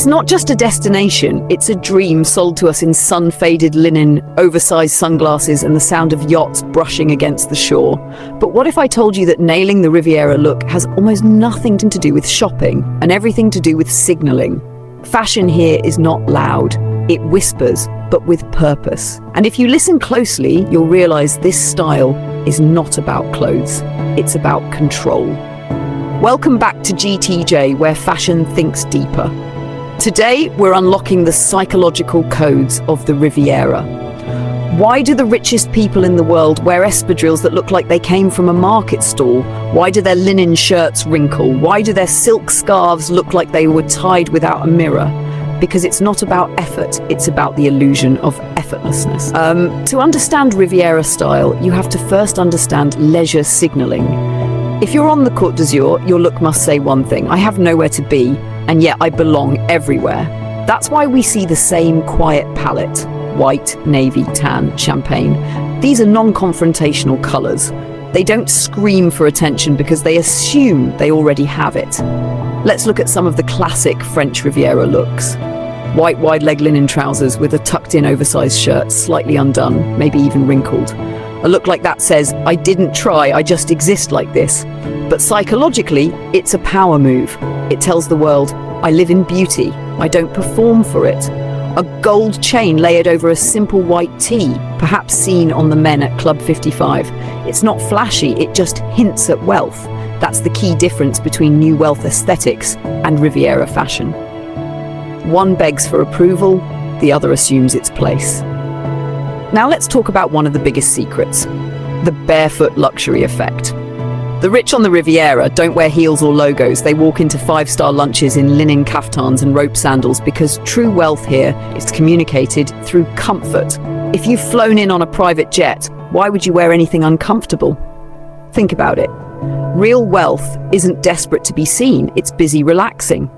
not just a destination, it's a dream sold to us in sun-faded linen, oversized sunglasses, and the sound of yachts brushing against the shore. But what if I told you that nailing the Riviera look has almost nothing to do with shopping and everything to do with signaling? Fashion here is not loud. It whispers, but with purpose. And if you listen closely, you'll realize this style is not about clothes. It's about control. Welcome back to GTJ, where fashion thinks deeper. Today, we're unlocking the psychological codes of the Riviera. Why do the richest people in the world wear espadrilles that look like they came from a market stall? Why do their linen shirts wrinkle? Why do their silk scarves look like they were tied without a mirror? Because it's not about effort, it's about the illusion of effortlessness. To understand Riviera style, you have to first understand leisure signaling. If you're on the Côte d'Azur, your look must say one thing: I have nowhere to be, and yet I belong everywhere. That's why we see the same quiet palette: white, navy, tan, champagne. These are non-confrontational colors. They don't scream for attention because they assume they already have it. Let's look at some of the classic French Riviera looks. White wide leg linen trousers with a tucked in oversized shirt, slightly undone, maybe even wrinkled. A look like that says, I didn't try, I just exist like this. But psychologically, it's a power move. It tells the world, I live in beauty, I don't perform for it. A gold chain layered over a simple white tee, perhaps seen on the men at Club 55. It's not flashy, it just hints at wealth. That's the key difference between new wealth aesthetics and Riviera fashion. One begs for approval, the other assumes its place. Now let's talk about one of the biggest secrets, the barefoot luxury effect. The rich on the Riviera don't wear heels or logos. They walk into five-star lunches in linen kaftans and rope sandals because true wealth here is communicated through comfort. If you've flown in on a private jet, why would you wear anything uncomfortable? Think about it. Real wealth isn't desperate to be seen, it's busy relaxing.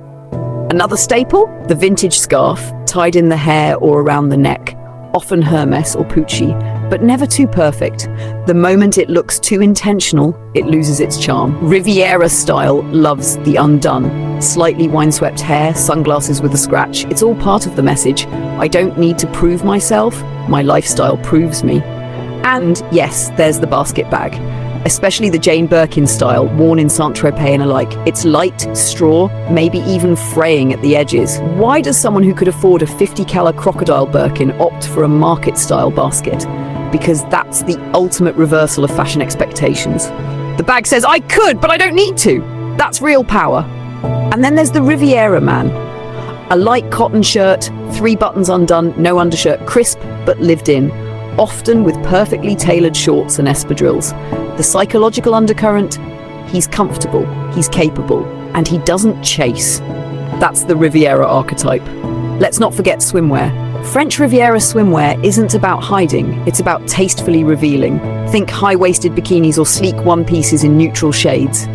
Another staple? The vintage scarf, tied in the hair or around the neck. Often Hermes or Pucci, but never too perfect. The moment it looks too intentional, it loses its charm. Riviera style loves the undone. Slightly windswept hair, sunglasses with a scratch. It's all part of the message. I don't need to prove myself. My lifestyle proves me. And yes, there's the basket bag. Especially the Jane Birkin style, worn in Saint-Tropez and alike. It's light, straw, maybe even fraying at the edges. Why does someone who could afford a 50 crocodile Birkin opt for a market-style basket? Because that's the ultimate reversal of fashion expectations. The bag says, I could, but I don't need to. That's real power. And then there's the Riviera man. A light cotton shirt, 3 buttons undone, no undershirt, crisp but lived in. Often with perfectly tailored shorts and espadrilles. The psychological undercurrent, he's comfortable, he's capable, and he doesn't chase. That's the Riviera archetype. Let's not forget swimwear. French Riviera swimwear isn't about hiding, it's about tastefully revealing. Think high-waisted bikinis or sleek one-pieces in neutral shades.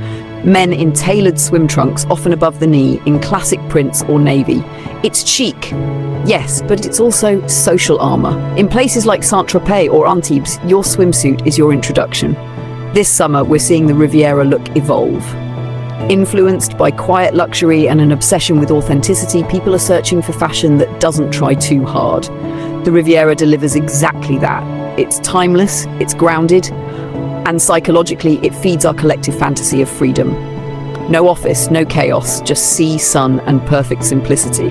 Men in tailored swim trunks, often above the knee, in classic prints or navy. It's chic, yes, but it's also social armor. In places like Saint-Tropez or Antibes, your swimsuit is your introduction. This summer, we're seeing the Riviera look evolve. Influenced by quiet luxury and an obsession with authenticity, people are searching for fashion that doesn't try too hard. The Riviera delivers exactly that. It's timeless, it's grounded, and psychologically, it feeds our collective fantasy of freedom. No office, no chaos, just sea, sun, and perfect simplicity.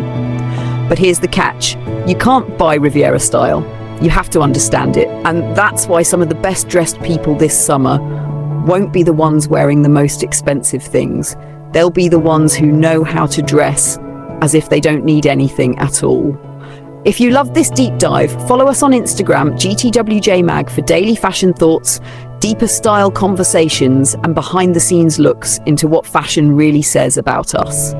But here's the catch. You can't buy Riviera style. You have to understand it. And that's why some of the best dressed people this summer won't be the ones wearing the most expensive things. They'll be the ones who know how to dress as if they don't need anything at all. If you loved this deep dive, follow us on Instagram, GTWJ Mag, for daily fashion thoughts, deeper style conversations, and behind-the-scenes looks into what fashion really says about us.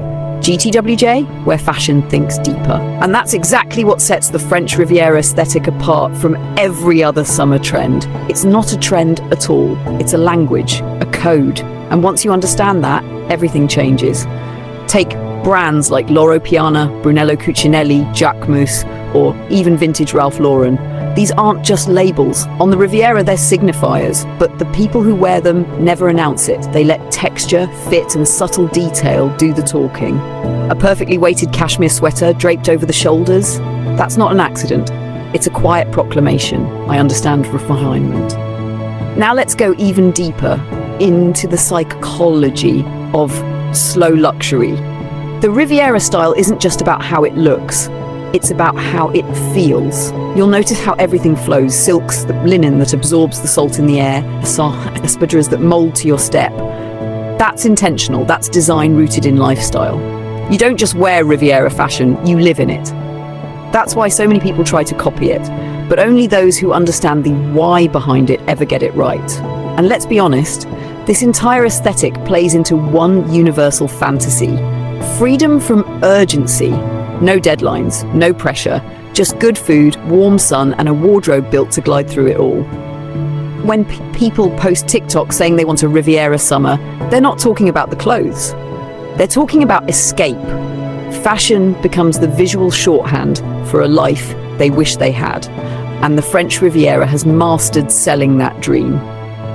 GTWJ, where fashion thinks deeper. And that's exactly what sets the French Riviera aesthetic apart from every other summer trend. It's not a trend at all. It's a language, a code. And once you understand that, everything changes. Take brands like Loro Piana, Brunello Cucinelli, Jacquemus, or even vintage Ralph Lauren. These aren't just labels. On the Riviera, they're signifiers, but the people who wear them never announce it. They let texture, fit, and subtle detail do the talking. A perfectly weighted cashmere sweater draped over the shoulders, that's not an accident. It's a quiet proclamation. I understand refinement. Now let's go even deeper into the psychology of slow luxury. The Riviera style isn't just about how it looks, it's about how it feels. You'll notice how everything flows: silks, the linen that absorbs the salt in the air, espadrilles that mold to your step. That's intentional, that's design rooted in lifestyle. You don't just wear Riviera fashion, you live in it. That's why so many people try to copy it, but only those who understand the why behind it ever get it right. And let's be honest, this entire aesthetic plays into one universal fantasy: freedom from urgency. No deadlines, no pressure, just good food, warm sun, and a wardrobe built to glide through it all. When people post TikTok saying they want a Riviera summer, they're not talking about the clothes. They're talking about escape. Fashion becomes the visual shorthand for a life they wish they had, and the French Riviera has mastered selling that dream.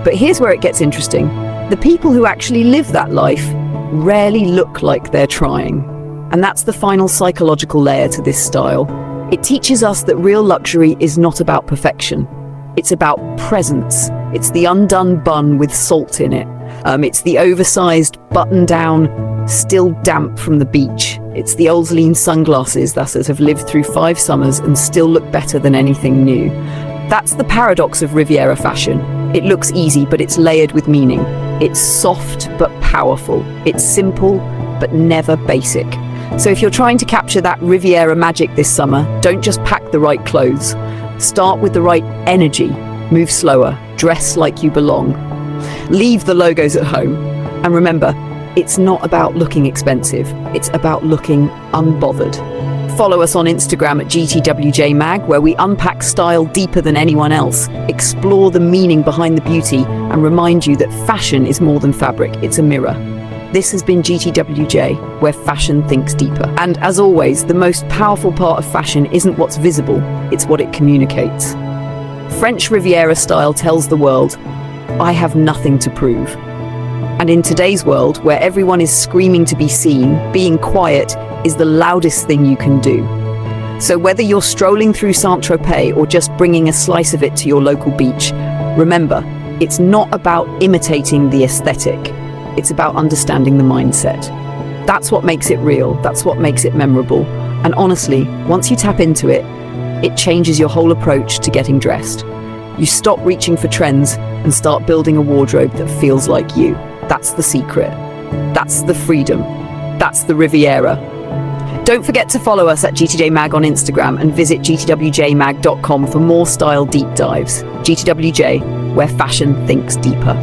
But here's where it gets interesting. The people who actually live that life rarely look like they're trying. And that's the final psychological layer to this style. It teaches us that real luxury is not about perfection. It's about presence. It's the undone bun with salt in it. It's the oversized button-down, still damp from the beach. It's the old lean sunglasses that have lived through 5 summers and still look better than anything new. That's the paradox of Riviera fashion. It looks easy, but it's layered with meaning. It's soft, but powerful. It's simple, but never basic. So if you're trying to capture that Riviera magic this summer, don't just pack the right clothes. Start with the right energy. Move slower. Dress like you belong. Leave the logos at home. And remember, it's not about looking expensive. It's about looking unbothered. Follow us on Instagram at GTWJ Mag, where we unpack style deeper than anyone else, explore the meaning behind the beauty, and remind you that fashion is more than fabric, it's a mirror. This has been GTWJ, where fashion thinks deeper. And as always, the most powerful part of fashion isn't what's visible, it's what it communicates. French Riviera style tells the world, I have nothing to prove. And in today's world, where everyone is screaming to be seen, being quiet is the loudest thing you can do. So whether you're strolling through Saint-Tropez or just bringing a slice of it to your local beach, remember, it's not about imitating the aesthetic. It's about understanding the mindset. That's what makes it real. That's what makes it memorable. And honestly, once you tap into it, it changes your whole approach to getting dressed. You stop reaching for trends and start building a wardrobe that feels like you. That's the secret. That's the freedom. That's the Riviera. Don't forget to follow us at GTJ Mag on Instagram and visit gtwjmag.com for more style deep dives. GTWJ, where fashion thinks deeper.